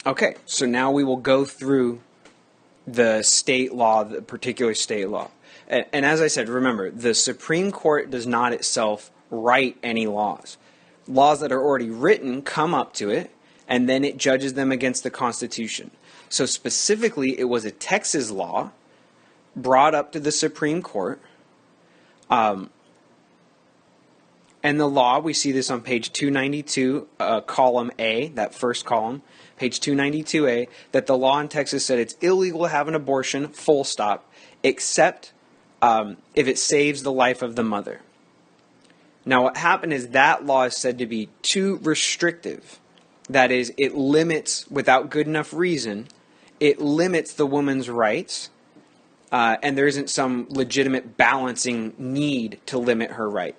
Okay, so now we will go through the state law, the particular state law. And as I said, remember, the Supreme Court does not itself write any laws. Laws that are already written come up to it, and then it judges them against the Constitution. So specifically, it was a Texas law brought up to the Supreme Court. And the law, we see this on page 292, column A, that first column, page 292A, that the law in Texas said it's illegal to have an abortion, full stop, except if it saves the life of the mother. Now, what happened is that law is said to be too restrictive. That is, it limits, without good enough reason, it limits the woman's rights, and there isn't some legitimate balancing need to limit her right.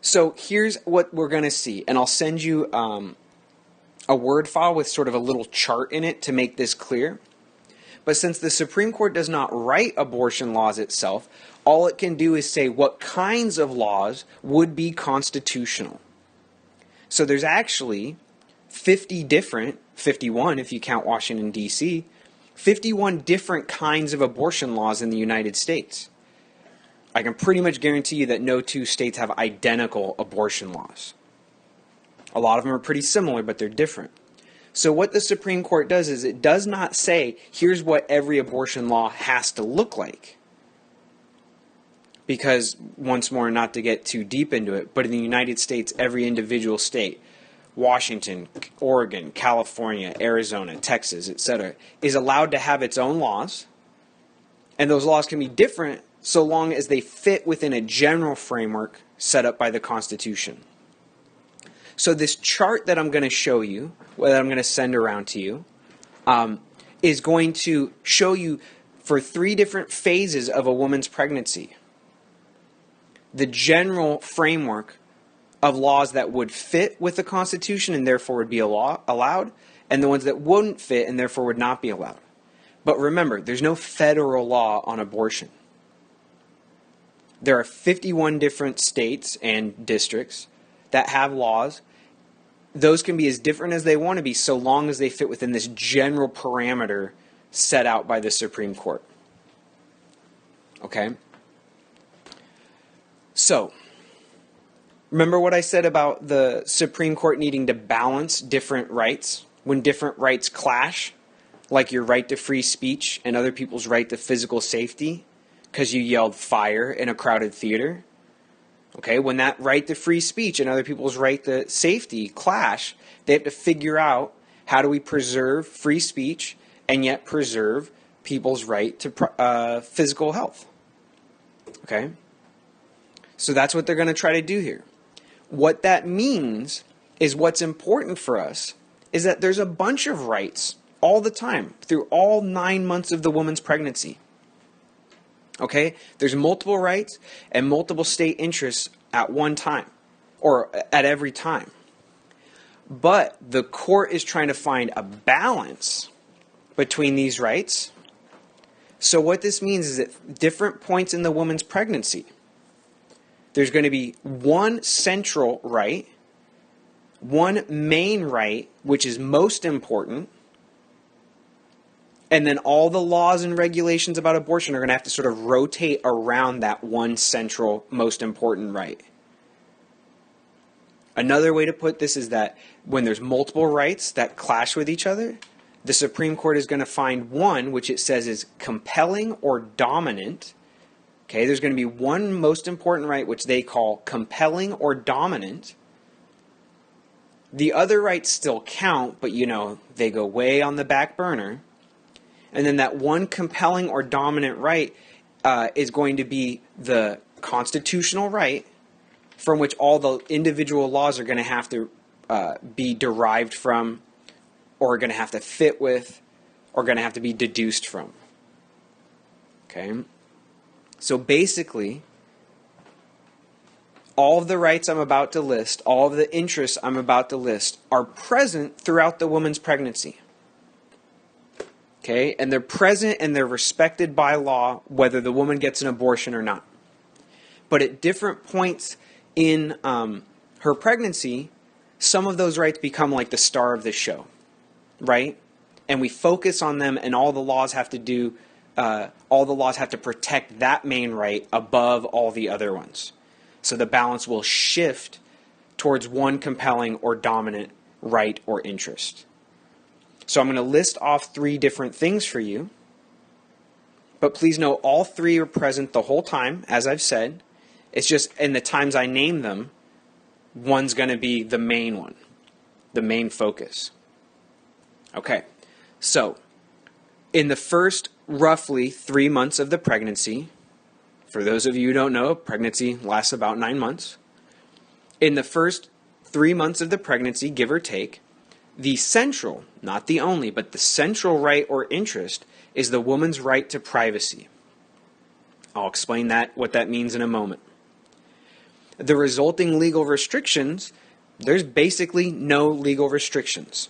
So here's what we're going to see, and I'll send you a Word file with sort of a little chart in it to make this clear. But since the Supreme Court does not write abortion laws itself, all it can do is say what kinds of laws would be constitutional. So there's actually 51 if you count Washington, D.C., 51 different kinds of abortion laws in the United States. I can pretty much guarantee you that no two states have identical abortion laws. A lot of them are pretty similar, but they're different. So what the Supreme Court does is it does not say, here's what every abortion law has to look like. Because, once more, not to get too deep into it, but in the United States, every individual state, Washington, Oregon, California, Arizona, Texas, etc., is allowed to have its own laws. And those laws can be different so long as they fit within a general framework set up by the Constitution. So this chart that I'm going to show you, that I'm going to send around to you, is going to show you for 3 different phases of a woman's pregnancy the general framework of laws that would fit with the Constitution and therefore would be allowed, and the ones that wouldn't fit and therefore would not be allowed. But remember, there's no federal law on abortion. There are 51 different states and districts that have laws. Those can be as different as they want to be so long as they fit within this general parameter set out by the Supreme Court. Okay? So, remember what I said about the Supreme Court needing to balance different rights? When different rights clash, like your right to free speech and other people's right to physical safety, because you yelled fire in a crowded theater. Okay, when that right to free speech and other people's right to safety clash, they have to figure out how do we preserve free speech and yet preserve people's right to physical health. Okay, so that's what they're going to try to do here. What that means is what's important for us is that there's a bunch of rights all the time through all 9 months of the woman's pregnancy. Okay, there's multiple rights and multiple state interests at one time, or at every time. But the court is trying to find a balance between these rights. So what this means is at different points in the woman's pregnancy, there's going to be one central right, one main right, which is most important, and then all the laws and regulations about abortion are going to have to sort of rotate around that one central, most important right. Another way to put this is that when there's multiple rights that clash with each other, the Supreme Court is going to find one which it says is compelling or dominant. Okay, there's going to be one most important right which they call compelling or dominant. The other rights still count, but they go way on the back burner. And then that one compelling or dominant right is going to be the constitutional right from which all the individual laws are going to have to be derived from, or are going to have to fit with, or going to have to be deduced from. Okay? So basically, all of the rights I'm about to list, all of the interests I'm about to list, are present throughout the woman's pregnancy. Okay, and they're present and they're respected by law whether the woman gets an abortion or not. But at different points in her pregnancy, some of those rights become like the star of the show, right? And we focus on them, and all the laws have to protect that main right above all the other ones. So the balance will shift towards one compelling or dominant right or interest. So I'm going to list off 3 different things for you. But please know all 3 are present the whole time, as I've said. It's just in the times I name them, one's going to be the main one, the main focus. Okay, so in the first roughly 3 months of the pregnancy, for those of you who don't know, pregnancy lasts about 9 months. In the first 3 months of the pregnancy, give or take, the central, not the only, but the central right or interest is the woman's right to privacy. I'll explain what that means in a moment. The resulting legal restrictions, there's basically no legal restrictions.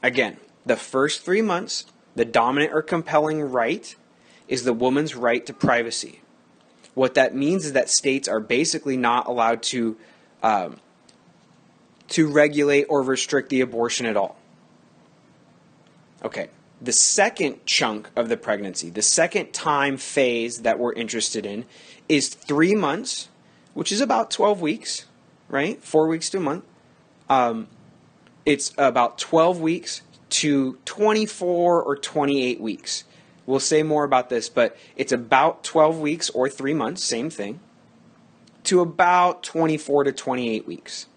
Again, the first 3 months, the dominant or compelling right is the woman's right to privacy. What that means is that states are basically not allowed to regulate or restrict the abortion at all. Okay, the second chunk of the pregnancy, the second time phase that we're interested in is 3 months, which is about 12 weeks, right? 4 weeks to a month. It's about 12 weeks to 24 or 28 weeks. We'll say more about this, but it's about 12 weeks or 3 months, same thing, to about 24 to 28 weeks.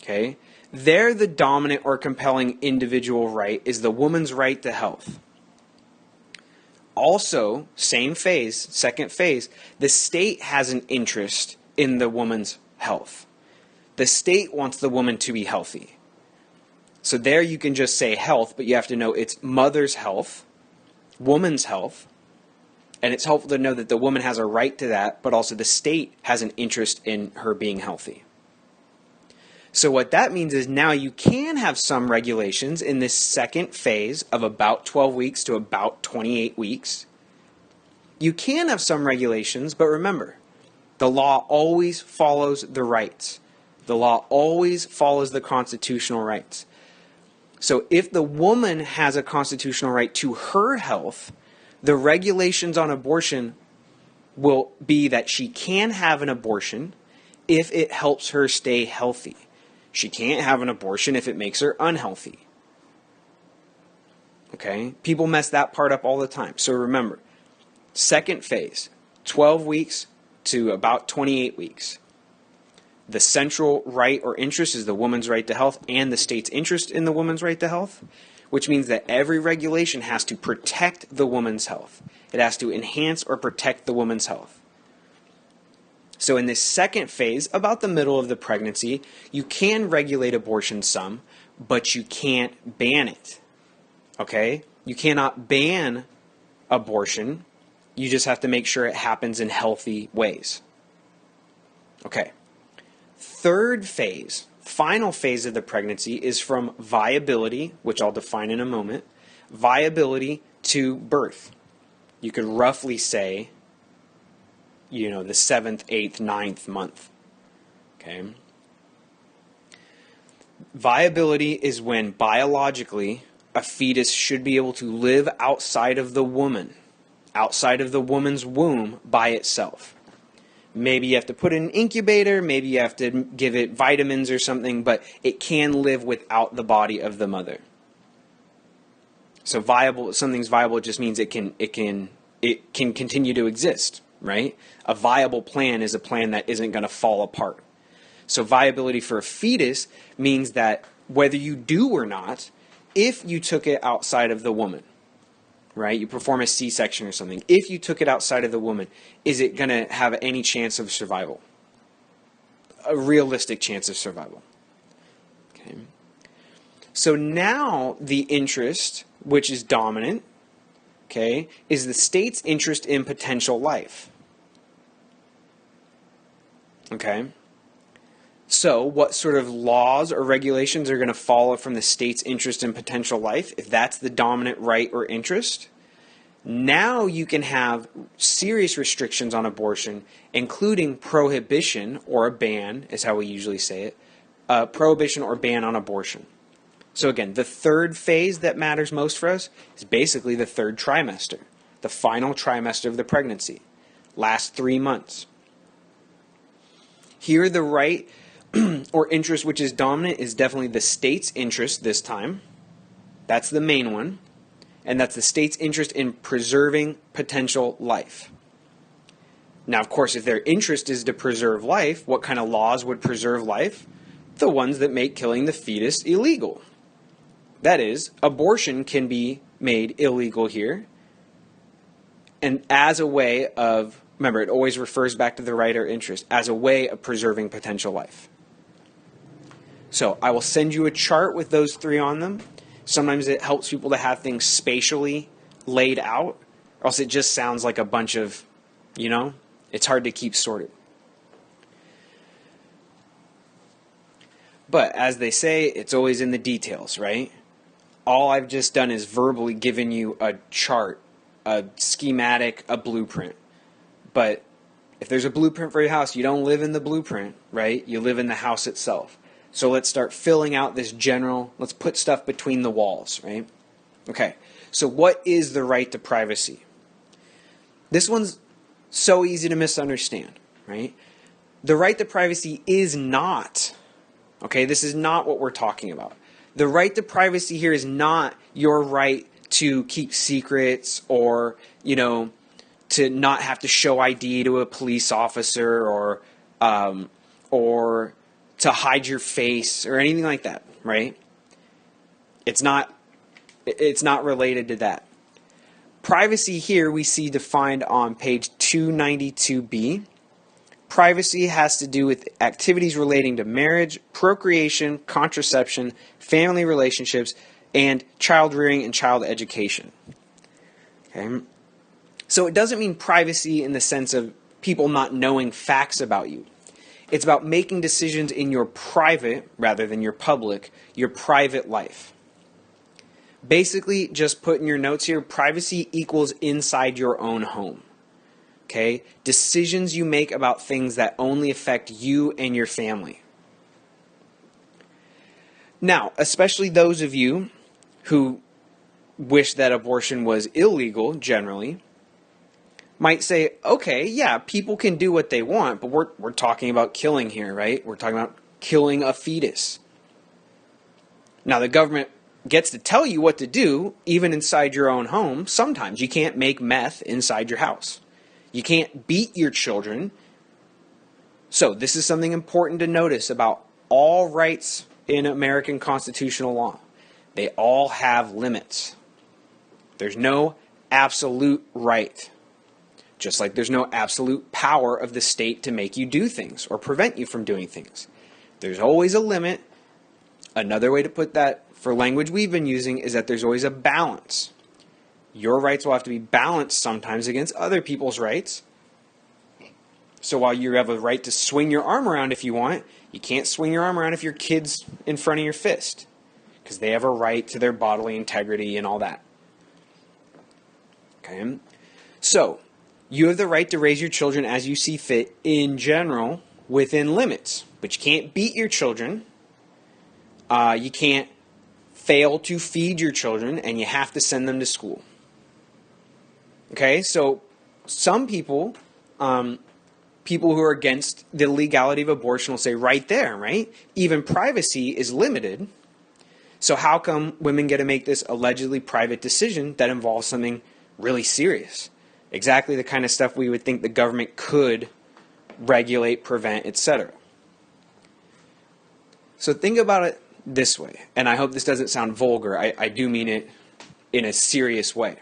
Okay? There, the dominant or compelling individual right is the woman's right to health. Also, same phase, second phase, the state has an interest in the woman's health. The state wants the woman to be healthy. So there you can just say health, but you have to know it's mother's health, woman's health, and it's helpful to know that the woman has a right to that, but also the state has an interest in her being healthy. So what that means is now you can have some regulations in this second phase of about 12 weeks to about 28 weeks. You can have some regulations, but remember, the law always follows the rights. The law always follows the constitutional rights. So if the woman has a constitutional right to her health, the regulations on abortion will be that she can have an abortion if it helps her stay healthy. She can't have an abortion if it makes her unhealthy. Okay? People mess that part up all the time. So remember, second phase, 12 weeks to about 28 weeks. The central right or interest is the woman's right to health and the state's interest in the woman's right to health, which means that every regulation has to protect the woman's health. It has to enhance or protect the woman's health. So in this second phase, about the middle of the pregnancy, you can regulate abortion some, but you can't ban it. Okay? You cannot ban abortion. You just have to make sure it happens in healthy ways. Okay. Third phase, final phase of the pregnancy is from viability, which I'll define in a moment, viability to birth. You could roughly say, the 7th, 8th, 9th month. Okay. Viability is when biologically a fetus should be able to live outside of the woman, outside of the woman's womb by itself. Maybe you have to put it in an incubator, maybe you have to give it vitamins or something, but it can live without the body of the mother. So viable, something's viable just means it can continue to exist, right? A viable plan is a plan that isn't going to fall apart. So viability for a fetus means that whether you do or not, if you took it outside of the woman, right? You perform a C-section or something. If you took it outside of the woman, is it going to have any chance of survival? A realistic chance of survival. Okay. So now the interest, which is dominant, okay, is the state's interest in potential life. Okay. So what sort of laws or regulations are going to follow from the state's interest in potential life, if that's the dominant right or interest? Now you can have serious restrictions on abortion, including prohibition, or a ban, is how we usually say it, prohibition or ban on abortion. So again, the third phase that matters most for us is basically the third trimester, the final trimester of the pregnancy, last 3 months. Here, the right or interest which is dominant is definitely the state's interest this time. That's the main one. And that's the state's interest in preserving potential life. Now, of course, if their interest is to preserve life, what kind of laws would preserve life? The ones that make killing the fetus illegal. That is, abortion can be made illegal here. And as a way of, remember, it always refers back to the right or interest, as a way of preserving potential life. So I will send you a chart with those three on them. Sometimes it helps people to have things spatially laid out, or else it just sounds like a bunch of, it's hard to keep sorted. But as they say, it's always in the details, right? All I've just done is verbally given you a chart, a schematic, a blueprint. But if there's a blueprint for your house, you don't live in the blueprint, right? You live in the house itself. So let's start filling out this general, let's put stuff between the walls, right? Okay, so what is the right to privacy? This one's so easy to misunderstand, right? The right to privacy is not, okay, this is not what we're talking about. The right to privacy here is not your right to keep secrets or, to not have to show ID to a police officer or to hide your face or anything like that, right? It's not related to that. Privacy here we see defined on page 292b. Privacy has to do with activities relating to marriage, procreation, contraception, family relationships, and child rearing and child education. Okay? So it doesn't mean privacy in the sense of people not knowing facts about you. It's about making decisions in your private, rather than your public, your private life. Basically, just put in your notes here, privacy equals inside your own home. Okay? Decisions you make about things that only affect you and your family. Now, especially those of you who wish that abortion was illegal, generally, might say, okay, yeah, people can do what they want, but we're talking about killing here, right? We're talking about killing a fetus. Now, the government gets to tell you what to do, even inside your own home. Sometimes you can't make meth inside your house. You can't beat your children. So this is something important to notice about all rights in American constitutional law. They all have limits. There's no absolute right. Just like there's no absolute power of the state to make you do things or prevent you from doing things. There's always a limit. Another way to put that for language we've been using is that there's always a balance. Your rights will have to be balanced sometimes against other people's rights. So while you have a right to swing your arm around if you want, you can't swing your arm around if your kid's in front of your fist, because they have a right to their bodily integrity and all that. Okay? So, you have the right to raise your children as you see fit in general within limits, but you can't beat your children. You can't fail to feed your children, and you have to send them to school. Okay, so some people, people who are against the legality of abortion will say right there, right? Even privacy is limited. So how come women get to make this allegedly private decision that involves something really serious? Exactly the kind of stuff we would think the government could regulate, prevent, etc. So think about it this way, and I hope this doesn't sound vulgar. I do mean it in a serious way.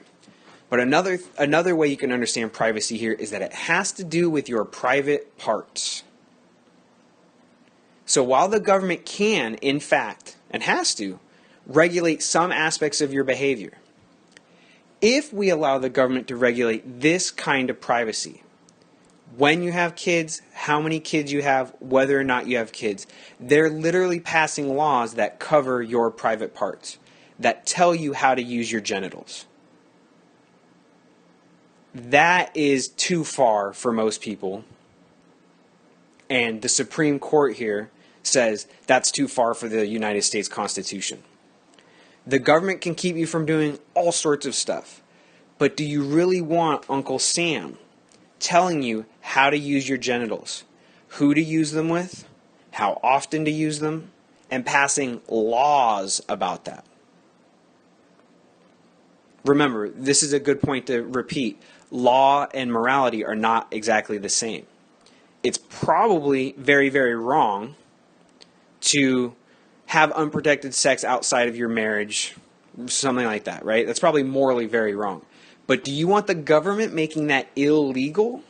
But another way you can understand privacy here is that it has to do with your private parts. So while the government can, in fact, and has to, regulate some aspects of your behavior, if we allow the government to regulate this kind of privacy, when you have kids, how many kids you have, whether or not you have kids, they're literally passing laws that cover your private parts, that tell you how to use your genitals. That is too far for most people. And the Supreme Court here says that's too far for the United States Constitution. The government can keep you from doing all sorts of stuff. But do you really want Uncle Sam telling you how to use your genitals, who to use them with, how often to use them, and passing laws about that? Remember, this is a good point to repeat. Law and morality are not exactly the same. It's probably very, very wrong to have unprotected sex outside of your marriage, something like that, right? That's probably morally very wrong. But do you want the government making that illegal?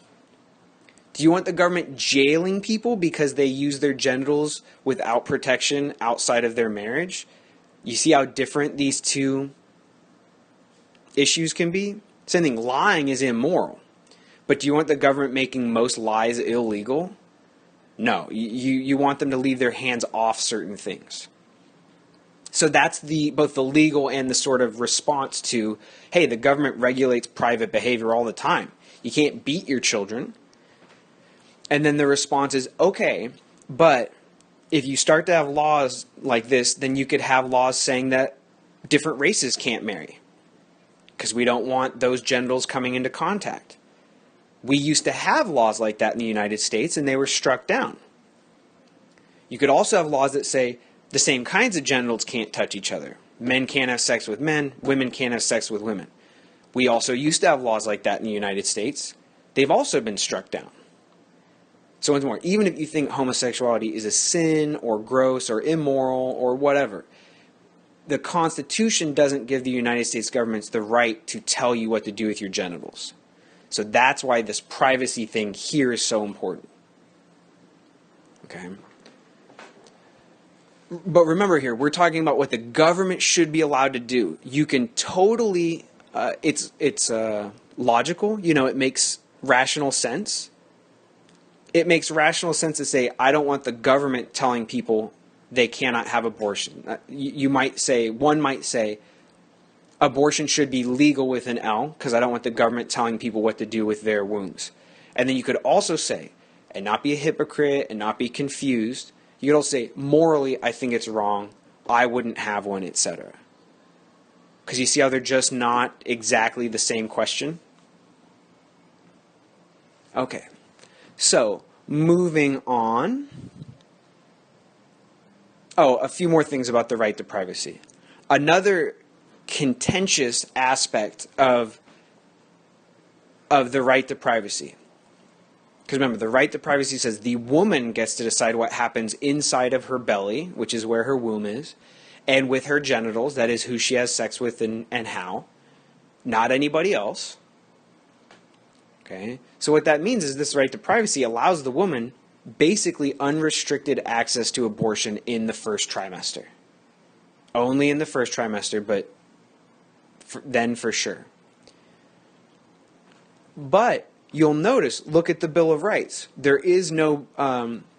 Do you want the government jailing people because they use their genitals without protection outside of their marriage? You see how different these two issues can be? Same thing, lying is immoral. But do you want the government making most lies illegal? No, you want them to leave their hands off certain things. So that's both the legal and the sort of response to, hey, the government regulates private behavior all the time. You can't beat your children. And then the response is, okay, but if you start to have laws like this, then you could have laws saying that different races can't marry because we don't want those genitals coming into contact. We used to have laws like that in the United States, and they were struck down. You could also have laws that say the same kinds of genitals can't touch each other. Men can't have sex with men, women can't have sex with women. We also used to have laws like that in the United States. They've also been struck down. So once more, even if you think homosexuality is a sin or gross or immoral or whatever, the Constitution doesn't give the United States government the right to tell you what to do with your genitals. So that's why this privacy thing here is so important. Okay? But remember here, we're talking about what the government should be allowed to do. You can totally, it's logical, it makes rational sense. It makes rational sense to say, I don't want the government telling people they cannot have abortion. One might say, abortion should be legal with an L, because I don't want the government telling people what to do with their wombs. And then you could also say, and not be a hypocrite and not be confused, you could also say, morally, I think it's wrong, I wouldn't have one, etc. Because you see how they're just not exactly the same question? Okay. So, moving on. Oh, a few more things about the right to privacy. Another contentious aspect of the right to privacy. Because remember, the right to privacy says the woman gets to decide what happens inside of her belly, which is where her womb is, and with her genitals, that is who she has sex with and how, not anybody else. Okay? So what that means is this right to privacy allows the woman basically unrestricted access to abortion in the first trimester. Only in the first trimester, but then for sure. But you'll notice, look at the Bill of Rights. There is no,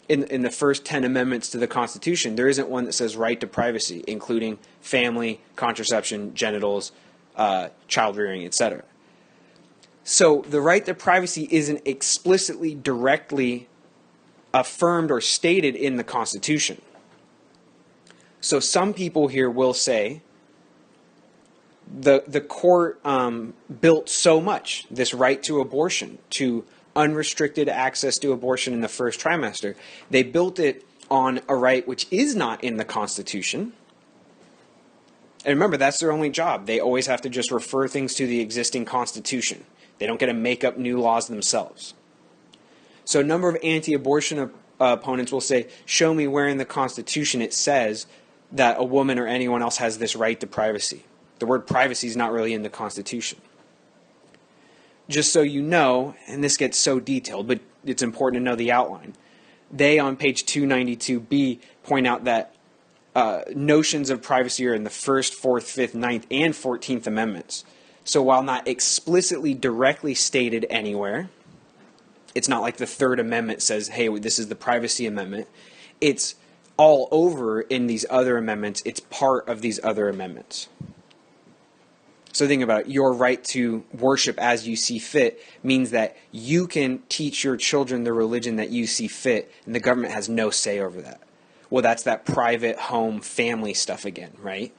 in the first 10 amendments to the Constitution, there isn't one that says right to privacy, including family, contraception, genitals, child rearing, etc. So the right to privacy isn't explicitly, directly affirmed or stated in the Constitution. So some people here will say the court built so much, this right to abortion, to unrestricted access to abortion in the first trimester. They built it on a right which is not in the Constitution. And remember, that's their only job. They always have to just refer things to the existing Constitution. They don't get to make up new laws themselves. So a number of anti-abortion opponents will say, show me where in the Constitution it says that a woman or anyone else has this right to privacy. The word privacy is not really in the Constitution. Just so you know, and this gets so detailed, but it's important to know the outline. They, on page 292b, point out that notions of privacy are in the 1st, 4th, 5th, 9th, and 14th Amendments. So while not explicitly directly stated anywhere, it's not like the Third Amendment says, hey, this is the Privacy Amendment. It's all over in these other amendments. It's part of these other amendments. So think about it. Your right to worship as you see fit means that you can teach your children the religion that you see fit, and the government has no say over that. Well, that's that private home family stuff again, right?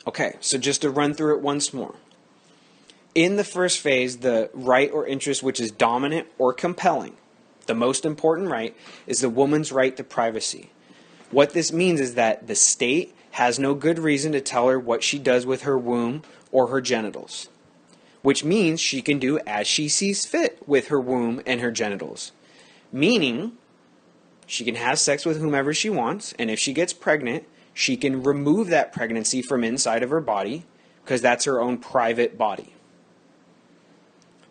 Okay, so just to run through it once more. In the first phase, the right or interest which is dominant or compelling, the most important right, is the woman's right to privacy. What this means is that the state has no good reason to tell her what she does with her womb or her genitals, which means she can do as she sees fit with her womb and her genitals. Meaning, she can have sex with whomever she wants, and if she gets pregnant, she can remove that pregnancy from inside of her body because that's her own private body.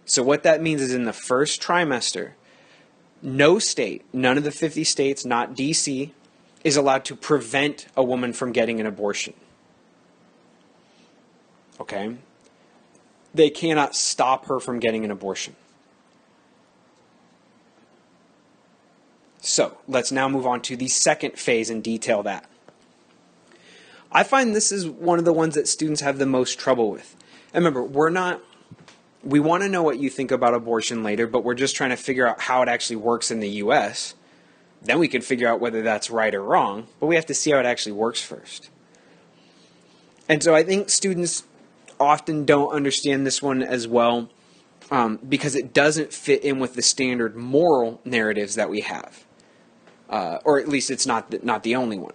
So what that means is in the first trimester, no state, none of the 50 states, not DC, is allowed to prevent a woman from getting an abortion. Okay? They cannot stop her from getting an abortion. So, let's now move on to the second phase and detail that. I find this is one of the ones that students have the most trouble with. And remember, we want to know what you think about abortion later, but we're just trying to figure out how it actually works in the U.S. Then we can figure out whether that's right or wrong, but we have to see how it actually works first. And so I think students often don't understand this one as well because it doesn't fit in with the standard moral narratives that we have. Or at least it's not the only one.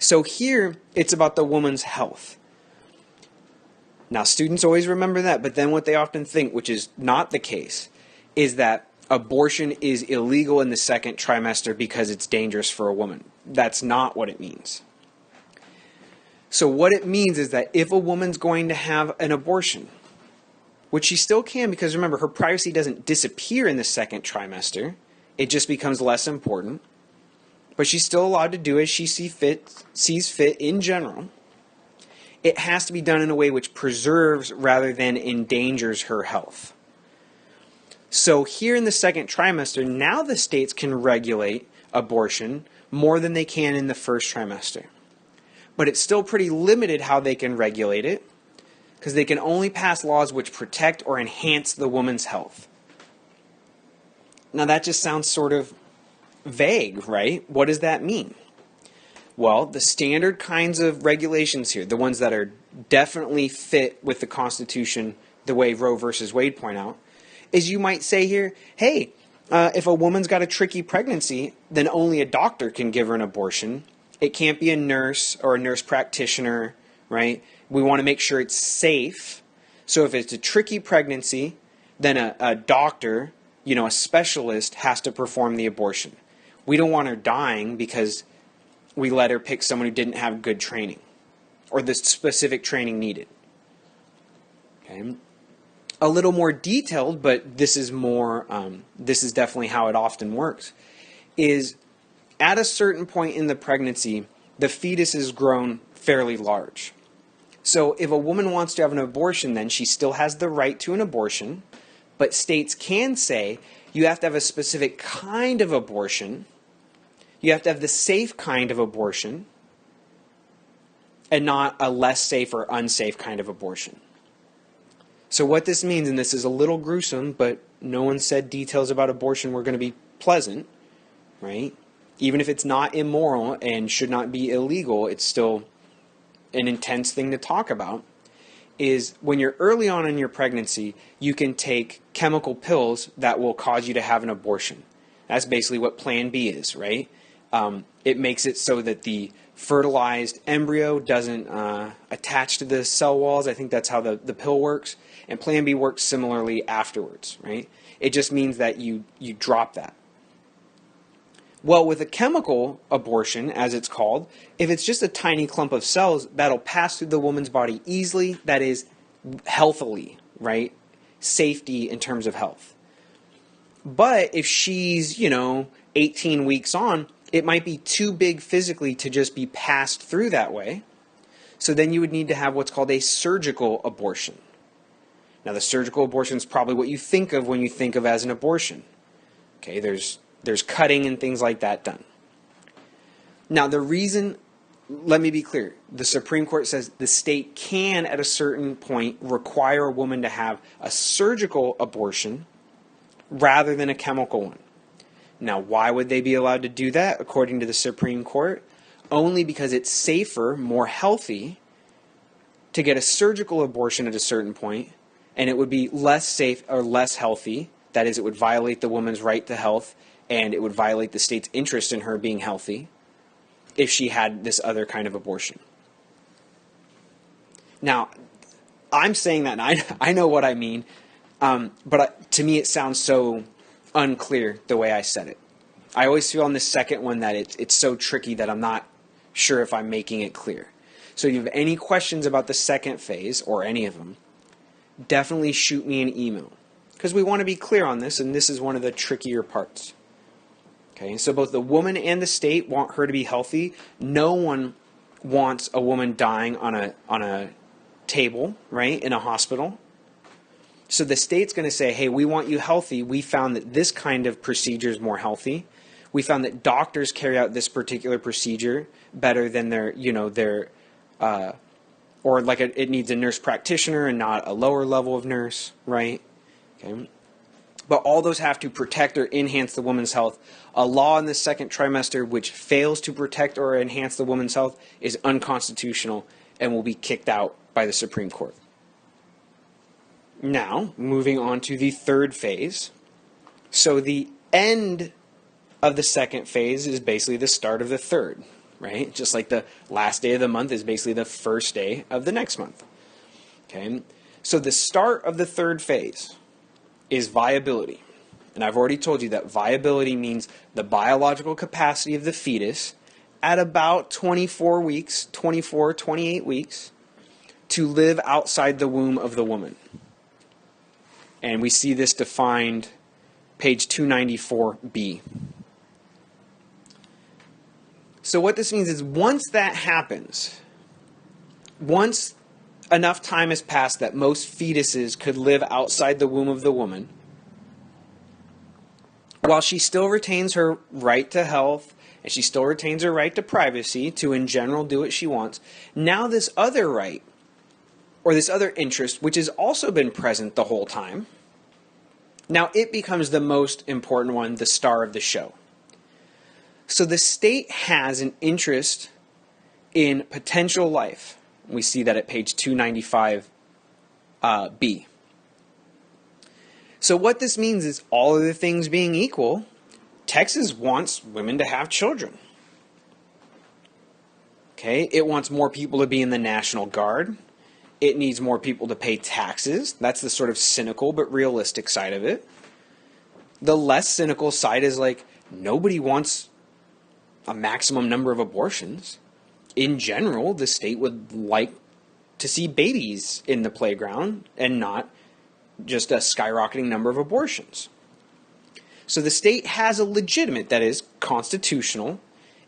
So here, it's about the woman's health. Now, students always remember that, but then what they often think, which is not the case, is that abortion is illegal in the second trimester because it's dangerous for a woman. That's not what it means. So what it means is that if a woman's going to have an abortion, which she still can because remember, her privacy doesn't disappear in the second trimester, it just becomes less important, but she's still allowed to do as she sees fit in general. It has to be done in a way which preserves rather than endangers her health. So here in the second trimester, now the states can regulate abortion more than they can in the first trimester. But it's still pretty limited how they can regulate it because they can only pass laws which protect or enhance the woman's health. Now that just sounds sort of vague, right? What does that mean? Well, the standard kinds of regulations here, the ones that are definitely fit with the Constitution, the way Roe versus Wade point out, is you might say here, hey, if a woman's got a tricky pregnancy, then only a doctor can give her an abortion. It can't be a nurse or a nurse practitioner, right? We want to make sure it's safe. So if it's a tricky pregnancy, then a doctor, a specialist has to perform the abortion. We don't want her dying because we let her pick someone who didn't have good training or the specific training needed. Okay. A little more detailed, but this is definitely how it often works, is at a certain point in the pregnancy, the fetus is grown fairly large. So if a woman wants to have an abortion, then she still has the right to an abortion, but states can say you have to have a specific kind of abortion, you have to have the safe kind of abortion, and not a less safe or unsafe kind of abortion. So what this means, and this is a little gruesome, but no one said details about abortion were going to be pleasant, right? Even if it's not immoral and should not be illegal, it's still an intense thing to talk about, is when you're early on in your pregnancy, you can take chemical pills that will cause you to have an abortion. That's basically what Plan B is, right? It makes it so that the fertilized embryo doesn't attach to the cell walls. I think that's how the pill works. And Plan B works similarly afterwards, right? It just means that you drop that. Well, with a chemical abortion, as it's called, if it's just a tiny clump of cells, that'll pass through the woman's body easily, that is, healthily, right? Safety in terms of health. But if she's, 18 weeks on, it might be too big physically to just be passed through that way. So then you would need to have what's called a surgical abortion. Now, the surgical abortion is probably what you think of when you think of as an abortion. Okay, there's cutting and things like that done. Now, the reason, let me be clear, the Supreme Court says the state can, at a certain point, require a woman to have a surgical abortion rather than a chemical one. Now, why would they be allowed to do that, according to the Supreme Court? Only because it's safer, more healthy, to get a surgical abortion at a certain point, and it would be less safe or less healthy. That is, it would violate the woman's right to health, and it would violate the state's interest in her being healthy if she had this other kind of abortion. Now, I'm saying that, and I know what I mean, but to me it sounds so unclear the way I said it. I always feel on this second one that it's so tricky that I'm not sure if I'm making it clear. So if you have any questions about the second phase, or any of them, definitely shoot me an email, because we want to be clear on this, and this is one of the trickier parts. Okay, so both the woman and the state want her to be healthy. No one wants a woman dying on a table, right, in a hospital. So the state's going to say, hey, we want you healthy. We found that this kind of procedure is more healthy. We found that doctors carry out this particular procedure better than it needs a nurse practitioner and not a lower level of nurse, right? Okay. But all those have to protect or enhance the woman's health. A law in the second trimester which fails to protect or enhance the woman's health is unconstitutional and will be kicked out by the Supreme Court. Now, moving on to the third phase. So the end of the second phase is basically the start of the third, right? Just like the last day of the month is basically the first day of the next month. Okay? So the start of the third phase is viability. And I've already told you that viability means the biological capacity of the fetus at about 24 weeks, 24, 28 weeks, to live outside the womb of the woman. And we see this defined page 294b. So what this means is once that happens, once enough time has passed that most fetuses could live outside the womb of the woman, while she still retains her right to health and she still retains her right to privacy to in general do what she wants, now this other right, or this other interest, which has also been present the whole time, now it becomes the most important one, the star of the show. So the state has an interest in potential life. We see that at page 295b. So what this means is, all other things being equal, Texas wants women to have children. Okay, it wants more people to be in the National Guard. It needs more people to pay taxes. That's the sort of cynical but realistic side of it. The less cynical side is like, nobody wants a maximum number of abortions. In general, the state would like to see babies in the playground and not just a skyrocketing number of abortions. So the state has a legitimate, that is, constitutional,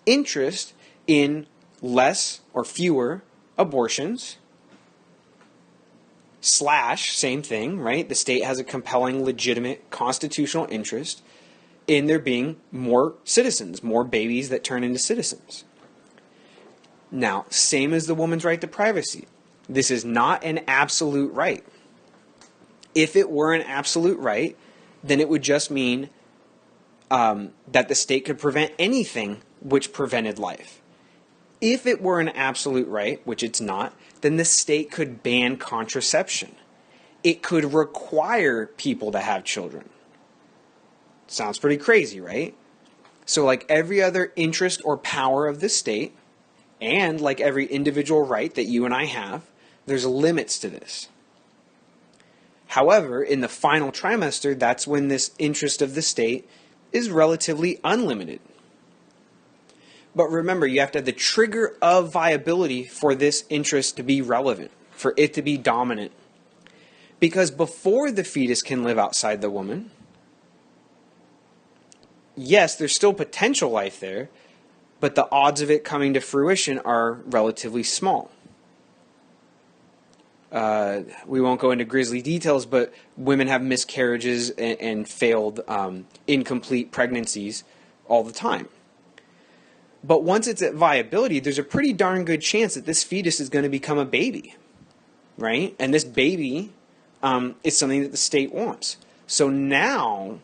interest in less or fewer abortions. / same thing, right? The state has a compelling, legitimate, constitutional interest in there being more citizens, more babies that turn into citizens. Now, same as the woman's right to privacy. This is not an absolute right. If it were an absolute right, then it would just mean that the state could prevent anything which prevented life. If it were an absolute right, which it's not, then the state could ban contraception. It could require people to have children. Sounds pretty crazy, right? So like every other interest or power of the state, and like every individual right that you and I have, there's limits to this. However, in the final trimester, that's when this interest of the state is relatively unlimited. But remember, you have to have the trigger of viability for this interest to be relevant, for it to be dominant. Because before the fetus can live outside the woman, yes, there's still potential life there, but the odds of it coming to fruition are relatively small. We won't go into grisly details, but women have miscarriages and failed incomplete pregnancies all the time. But once it's at viability, there's a pretty darn good chance that this fetus is going to become a baby, right? And this baby is something that the state wants. So now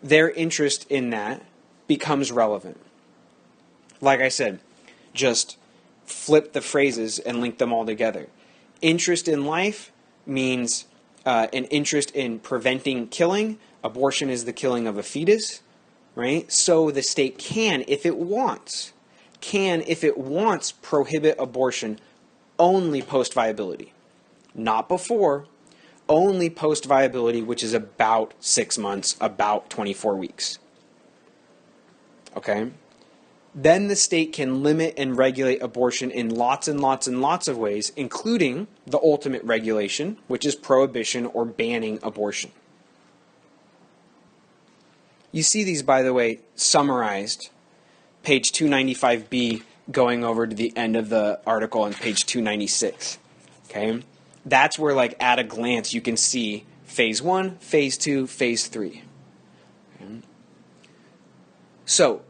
their interest in that becomes relevant. Like I said, just flip the phrases and link them all together. Interest in life means an interest in preventing killing. Abortion is the killing of a fetus, right? So the state can, if it wants, prohibit abortion only post-viability. Not before, only post-viability, which is about 6 months, about 24 weeks. Okay? Then the state can limit and regulate abortion in lots and lots and lots of ways, including the ultimate regulation, which is prohibition or banning abortion. You see these, by the way, summarized, page 295b, going over to the end of the article on page 296. Okay? That's where, like, at a glance, you can see phase 1, phase 2, phase 3. Okay? So,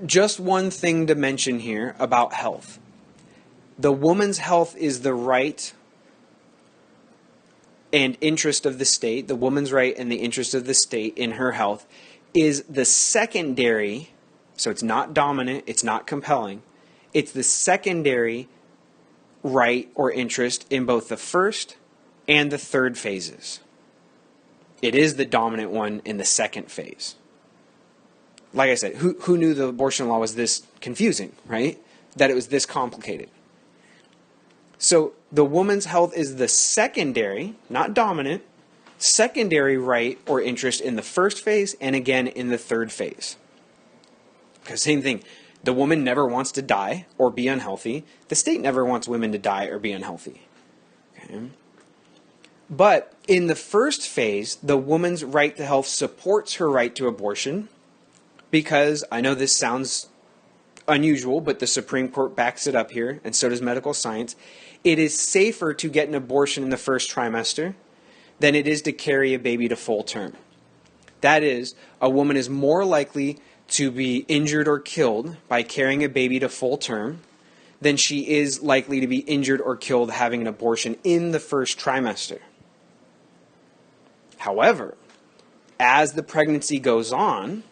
just one thing to mention here about health. The woman's health is the right and interest of the state. The woman's right and the interest of the state in her health is the secondary, so it's not dominant, it's not compelling. It's the secondary right or interest in both the first and the third phases. It is the dominant one in the second phase. Like I said, who knew the abortion law was this confusing, right? That it was this complicated. So the woman's health is the secondary, not dominant, secondary right or interest in the first phase and again in the third phase. Because same thing, the woman never wants to die or be unhealthy. The state never wants women to die or be unhealthy. Okay? But in the first phase, the woman's right to health supports her right to abortion. Because I know this sounds unusual, but the Supreme Court backs it up here, and so does medical science. It is safer to get an abortion in the first trimester than it is to carry a baby to full term. That is, a woman is more likely to be injured or killed by carrying a baby to full term than she is likely to be injured or killed having an abortion in the first trimester. However, as the pregnancy goes on,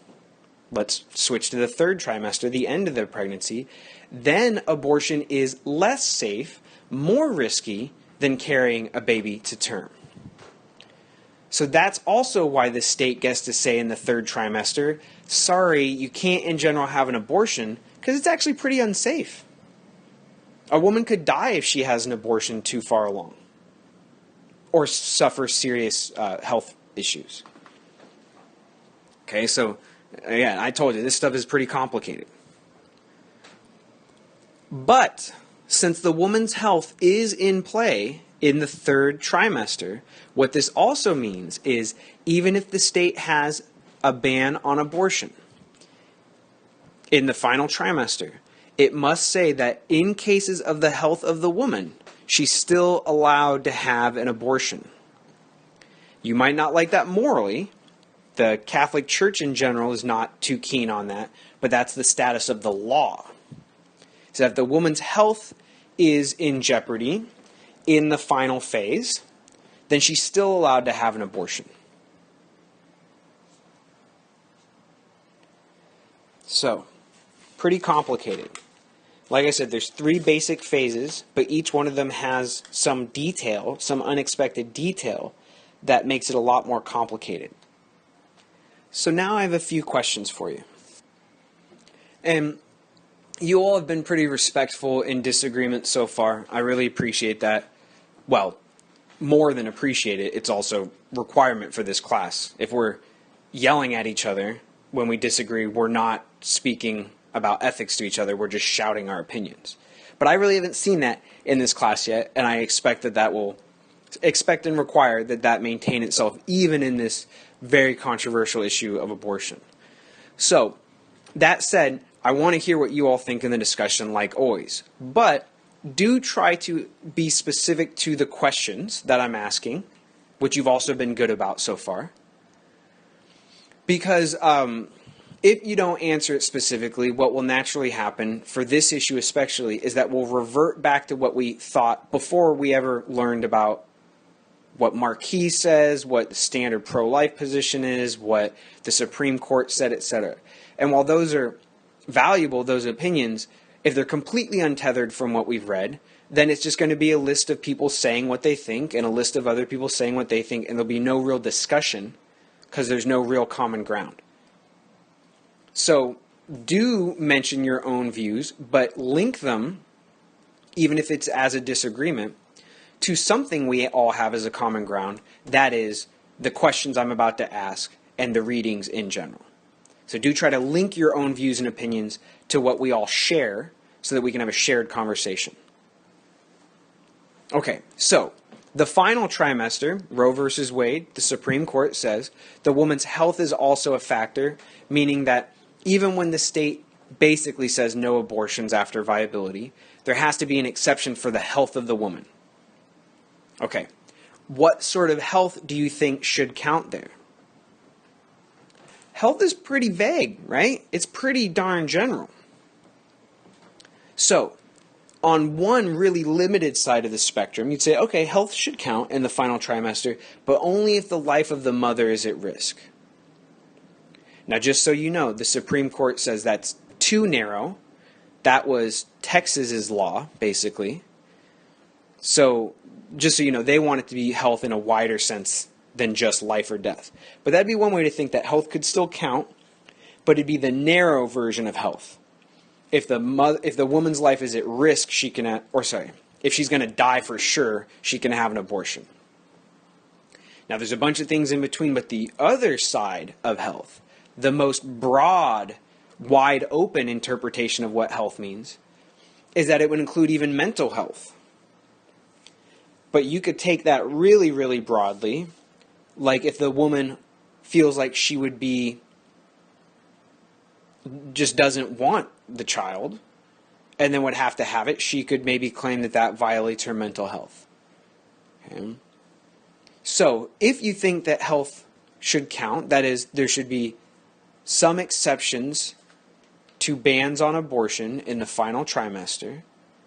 let's switch to the third trimester, the end of the pregnancy, then abortion is less safe, more risky than carrying a baby to term. So that's also why the state gets to say in the third trimester, sorry, you can't in general have an abortion because it's actually pretty unsafe. A woman could die if she has an abortion too far along or suffer serious health issues. Okay, so again, I told you, this stuff is pretty complicated. But since the woman's health is in play in the third trimester, what this also means is even if the state has a ban on abortion in the final trimester, it must say that in cases of the health of the woman, she's still allowed to have an abortion. You might not like that morally. The Catholic Church in general is not too keen on that, but that's the status of the law. So if the woman's health is in jeopardy in the final phase, then she's still allowed to have an abortion. So, pretty complicated. Like I said, there's 3 basic phases, but each one of them has some detail, some unexpected detail that makes it a lot more complicated. So now I have a few questions for you. And you all have been pretty respectful in disagreement so far. I really appreciate that. Well, more than appreciate it, it's also requirement for this class. If we're yelling at each other when we disagree, we're not speaking about ethics to each other, we're just shouting our opinions. But I really haven't seen that in this class yet, and I expect and require that maintain itself even in this very controversial issue of abortion. So, that said, I want to hear what you all think in the discussion like always. But do try to be specific to the questions that I'm asking, which you've also been good about so far. Because if you don't answer it specifically, what will naturally happen, for this issue especially, is that we'll revert back to what we thought before we ever learned about what Marquis says, what the standard pro-life position is, what the Supreme Court said, etc. And while those are valuable, those opinions, if they're completely untethered from what we've read, then it's just going to be a list of people saying what they think and a list of other people saying what they think, and there'll be no real discussion because there's no real common ground. So do mention your own views, but link them, even if it's as a disagreement, to something we all have as a common ground, that is the questions I'm about to ask and the readings in general. So do try to link your own views and opinions to what we all share so that we can have a shared conversation. Okay, so the final trimester, Roe versus Wade, the Supreme Court says the woman's health is also a factor, meaning that even when the state basically says no abortions after viability, there has to be an exception for the health of the woman. Okay, what sort of health do you think should count there? Health is pretty vague, right? It's pretty darn general. So, on one really limited side of the spectrum, you'd say, okay, health should count in the final trimester, but only if the life of the mother is at risk. Now, just so you know, the Supreme Court says that's too narrow. That was Texas's law, basically. So, just so you know, they want it to be health in a wider sense than just life or death. But that'd be one way to think that health could still count, but it'd be the narrow version of health. If the woman's life is at risk, she can, if she's going to die for sure, she can have an abortion. Now, there's a bunch of things in between, but the other side of health, the most broad, wide open interpretation of what health means, is that it would include even mental health. But you could take that really, really broadly, like if the woman feels like she would be, just doesn't want the child, and then would have to have it, she could maybe claim that that violates her mental health. Okay. So, if you think that health should count, that is, there should be some exceptions to bans on abortion in the final trimester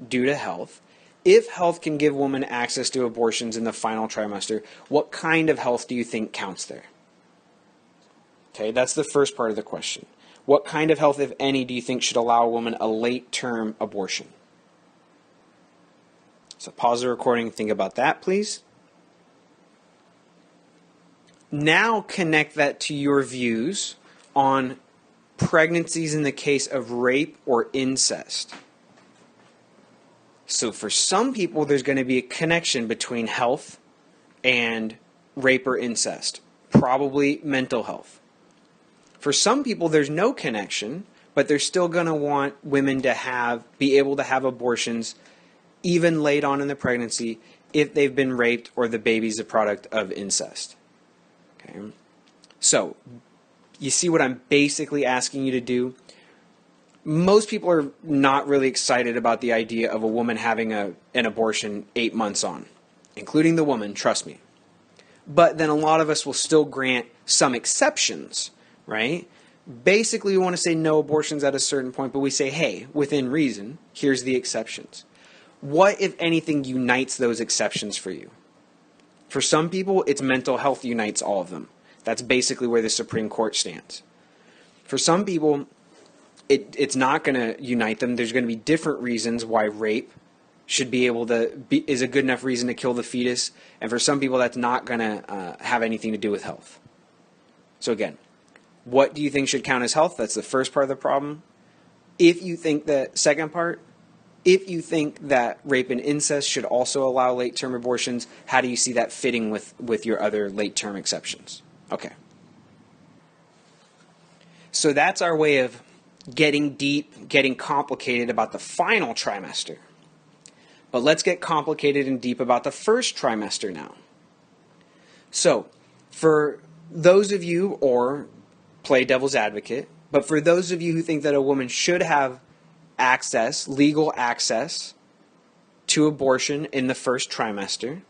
due to health. If health can give women access to abortions in the final trimester, what kind of health do you think counts there? Okay, that's the first part of the question. What kind of health, if any, do you think should allow a woman a late-term abortion? So pause the recording and think about that, please. Now connect that to your views on pregnancies in the case of rape or incest. So for some people, there's going to be a connection between health and rape or incest, probably mental health. For some people, there's no connection, but they're still going to want women to be able to have abortions even late on in the pregnancy if they've been raped or the baby's a product of incest. Okay. So, you see what I'm basically asking you to do? Most people are not really excited about the idea of a woman having an abortion 8 months on, including the woman, trust me. But then a lot of us will still grant some exceptions, right? Basically, we want to say no abortions at a certain point, but we say, hey, within reason, here's the exceptions. What, if anything, unites those exceptions for you? For some people, it's mental health unites all of them. That's basically where the Supreme Court stands. For some people, it's not going to unite them. There's going to be different reasons why rape should be able to is a good enough reason to kill the fetus. And for some people, that's not going to have anything to do with health. So again, what do you think should count as health? That's the first part of the problem. If you think the second part, if you think that rape and incest should also allow late-term abortions, how do you see that fitting with your other late-term exceptions? Okay. So that's our way of getting deep, getting complicated about the final trimester. But let's get complicated and deep about the first trimester now. So, for those of you, or play devil's advocate, but for those of you who think that a woman should have access, legal access to abortion in the first trimester,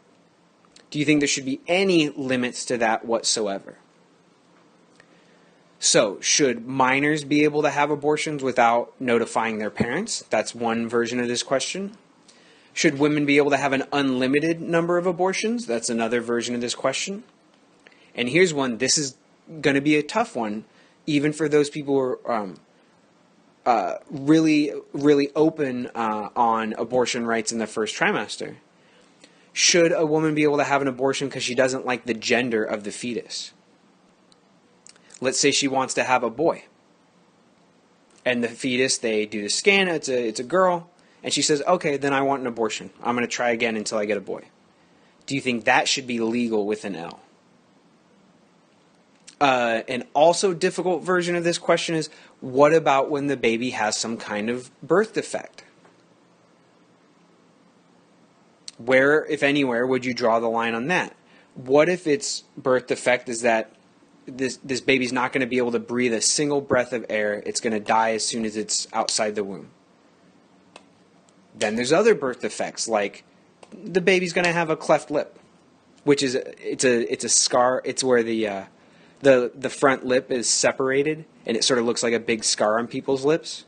do you think there should be any limits to that whatsoever? So, should minors be able to have abortions without notifying their parents? That's one version of this question. Should women be able to have an unlimited number of abortions? That's another version of this question. And here's one. This is going to be a tough one, even for those people who are really, really open on abortion rights in the first trimester. Should a woman be able to have an abortion because she doesn't like the gender of the fetus? Let's say she wants to have a boy. And the fetus, they do the scan, it's a girl. And she says, okay, then I want an abortion. I'm going to try again until I get a boy. Do you think that should be legal with an L? An also difficult version of this question is, what about when the baby has some kind of birth defect? Where, if anywhere, would you draw the line on that? What if its birth defect is that this baby's not going to be able to breathe a single breath of air, it's going to die as soon as it's outside the womb? Then there's other birth defects, like the baby's going to have a cleft lip, which is it's a scar. It's where the front lip is separated, and it sort of looks like a big scar on people's lips.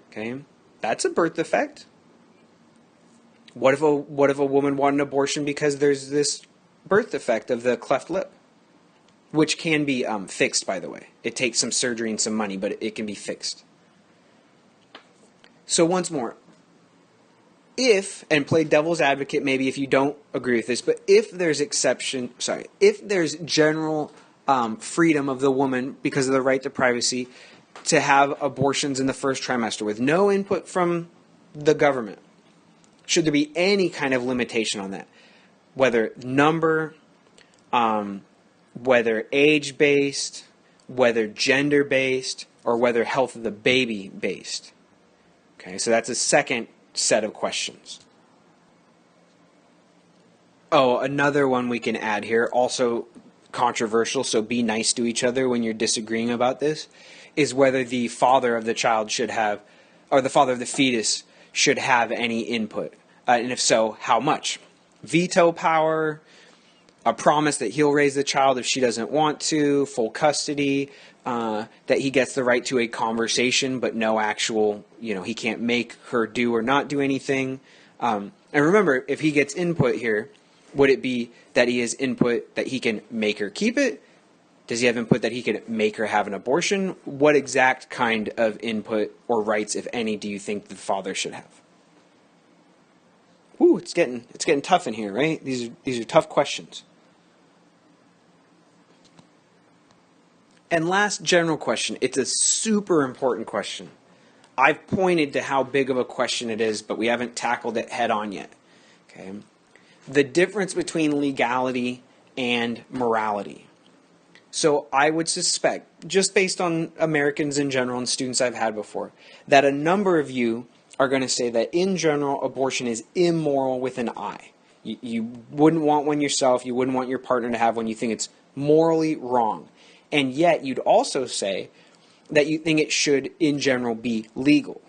Okay, that's a birth defect. What if a woman wanted an abortion because there's this birth defect of the cleft lip, which can be fixed, by the way. It takes some surgery and some money, but it can be fixed. So once more, if, and play devil's advocate maybe if you don't agree with this, but if there's if there's general freedom of the woman because of the right to privacy to have abortions in the first trimester with no input from the government, should there be any kind of limitation on that? Whether number, whether age-based, whether gender-based, or whether health of the baby-based. Okay, so that's a second set of questions. Oh, another one we can add here, also controversial, so be nice to each other when you're disagreeing about this, is whether the father of the child should have, or the father of the fetus should have any input. And if so, how much? Veto power, a promise that he'll raise the child if she doesn't want to, full custody, that he gets the right to a conversation, but no actual, he can't make her do or not do anything. And remember, if he gets input here, would it be that he has input that he can make her keep it? Does he have input that he can make her have an abortion? What exact kind of input or rights, if any, do you think the father should have? Ooh, it's getting tough in here, right? These are tough questions. And last general question. It's a super important question. I've pointed to how big of a question it is, but we haven't tackled it head on yet. Okay. The difference between legality and morality. So I would suspect, just based on Americans in general and students I've had before, that a number of you are going to say that in general abortion is immoral with an I. You wouldn't want one yourself, you wouldn't want your partner to have one, you think it's morally wrong. And yet you'd also say that you think it should in general be legal.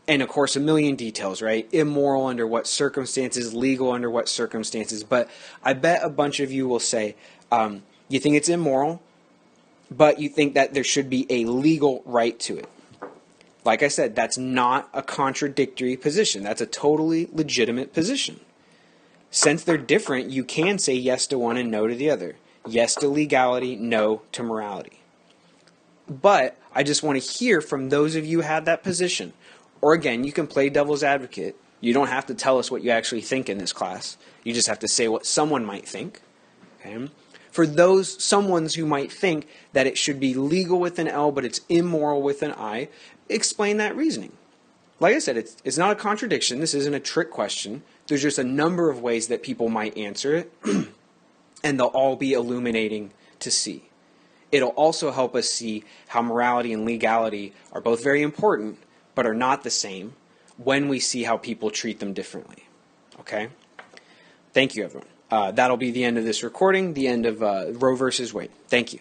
And of course a million details, right? Immoral under what circumstances, legal under what circumstances. But I bet a bunch of you will say, you think it's immoral, but you think that there should be a legal right to it. Like I said, that's not a contradictory position. That's a totally legitimate position. Since they're different, you can say yes to one and no to the other. Yes to legality, no to morality. But I just want to hear from those of you who had that position. Or again, you can play devil's advocate. You don't have to tell us what you actually think in this class. You just have to say what someone might think. Okay? For those someones who might think that it should be legal with an L, but it's immoral with an I, explain that reasoning. Like I said, it's not a contradiction. This isn't a trick question. There's just a number of ways that people might answer it, and they'll all be illuminating to see. It'll also help us see how morality and legality are both very important, but are not the same when we see how people treat them differently. Okay? Thank you, everyone. That'll be the end of this recording, the end of Roe versus Wade. Thank you.